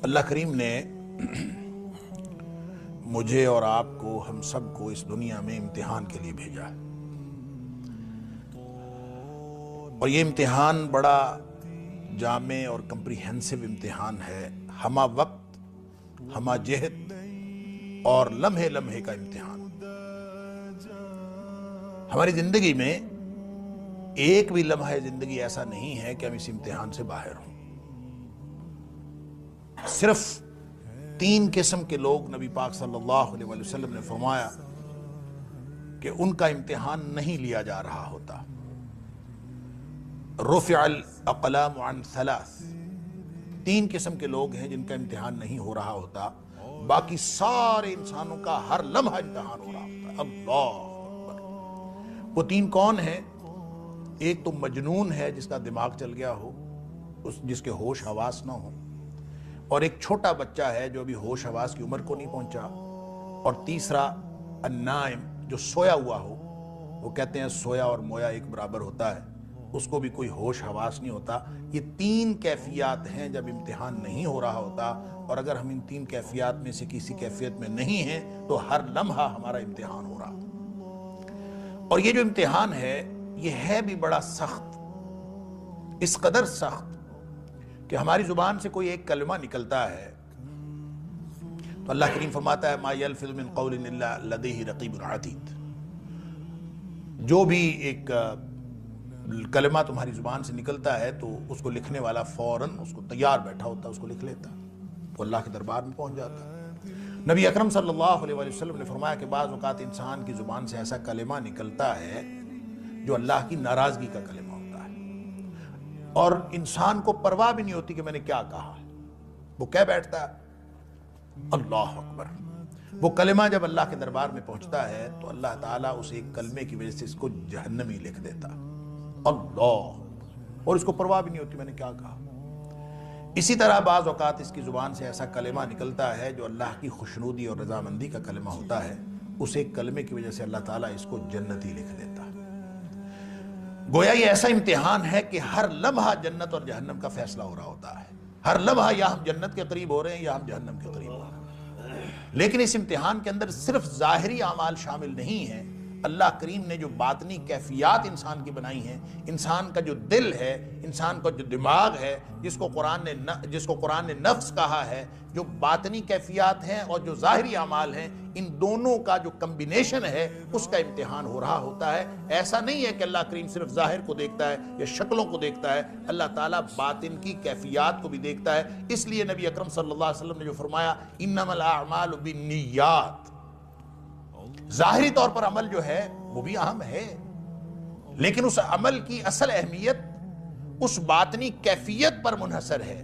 اللہ کریم نے مجھے اور آپ کو، ہم سب کو اس دنیا میں امتحان کے لیے بھیجا ہے، اور یہ امتحان بڑا جامع اور کمپریہنسو امتحان ہے، ہمہ وقت، ہمہ جہت اور لمحے لمحے کا امتحان۔ ہماری زندگی میں ایک بھی لمحہ زندگی ایسا نہیں ہے کہ ہم اس امتحان سے باہر ہوں۔ صرف 3 قسم کے لوگ نبی پاک صلی اللہ علیہ وسلم نے فرمایا کہ ان کا امتحان نہیں لیا جا رہا ہوتا۔ رفع الاقلام عن 3 قسم کے لوگ ہیں جن کا امتحان نہیں ہو رہا ہوتا، باقی سارے انسانوں کا ہر لمحہ امتحان ہو رہا ہوتا۔ اللہ اکبر۔ وہ 3 کون ہیں؟ ایک تو مجنون ہے جس کا دماغ چل گیا ہو، جس کے ہوش حواس نہ ہو، اور ایک چھوٹا بچہ ہے جو ابھی ہوش حواس کی عمر کو نہیں پہنچا، اور تیسرا النائم جو سویا ہوا ہو۔ وہ کہتے ہیں سویا اور مویا ایک برابر ہوتا ہے، اس کو بھی کوئی ہوش حواس نہیں ہوتا۔ یہ 3 کیفیات ہیں جب امتحان نہیں ہو رہا ہوتا، اور اگر ہم ان 3 کیفیات میں سے کسی کیفیت میں نہیں ہیں تو ہر لمحہ ہمارا امتحان ہو رہا۔ اور یہ جو امتحان ہے یہ ہے بھی بڑا سخت، اس قدر سخت کہ ہماری زبان سے کوئی ایک کلمہ نکلتا ہے تو اللہ کریم فرماتا ہے ما یلفظ من قول الا لدیہ رقیب عتید۔ جو بھی ایک کلمہ تمہاری زبان سے نکلتا ہے تو اس کو لکھنے والا فوراً اس کو تیار بیٹھا ہوتا ہے، اس کو لکھ لیتا، وہ اللہ کے دربار میں پہنچ جاتا ہے۔ نبی اکرم صلی اللہ علیہ وسلم نے فرمایا کہ بعض اوقات انسان کی زبان سے ایسا کلمہ نکلتا ہے جو اللہ کی ناراضگی کا کلمہ ہوتا ہے، اور انسان کو پرواہ بھی نہیں ہوتی کہ میں نے کیا کہا، وہ کہہ بیٹھتا ہے اللہ اکبر۔ وہ کلمہ جب اللہ کے دربار میں پہنچتا ہے تو اللہ تعالیٰ اس ایک کلمے کی وجہ سے اس کو جہنمی لکھ دیتا اللہ، اور اس کو پرواہ بھی نہیں ہوتی میں نے کیا کہا۔ اسی طرح بعض اوقات اس کی زبان سے ایسا کلمہ نکلتا ہے جو اللہ کی خوشنودی اور رضامندی کا کلمہ ہوتا ہے، اس ایک کلمے کی وجہ سے اللہ تعالیٰ اس کو جنتی لکھ دیتا ہے۔ گویا یہ ایسا امتحان ہے کہ ہر لمحہ جنت اور جہنم کا فیصلہ ہو رہا ہوتا ہے، ہر لمحہ یا ہم جنت کے قریب ہو رہے ہیں یا ہم جہنم کے قریب ہو رہے ہیں۔ لیکن اس امتحان کے اندر صرف ظاہری اعمال شامل نہیں ہیں، اللہ کریم نے جو باطنی کیفیات انسان کی بنائی ہیں، انسان کا جو دل ہے، انسان کا جو دماغ ہے، جس کو قرآن نے نفس کہا ہے، جو باطنی کیفیات ہیں اور جو ظاہری اعمال ہیں، ان دونوں کا جو کمبینیشن ہے اس کا امتحان ہو رہا ہوتا ہے۔ ایسا نہیں ہے کہ اللہ کریم صرف ظاہر کو دیکھتا ہے یا شکلوں کو دیکھتا ہے، اللہ تعالیٰ باطن کی کیفیات کو بھی دیکھتا ہے۔ اس لیے نبی اکرم صلی اللہ علیہ وسلم نے جو فرمایا انما الاعمال بالنیات، ظاہری طور پر عمل جو ہے وہ بھی اہم ہے، لیکن اس عمل کی اصل اہمیت اس باطنی کیفیت پر منحصر ہے۔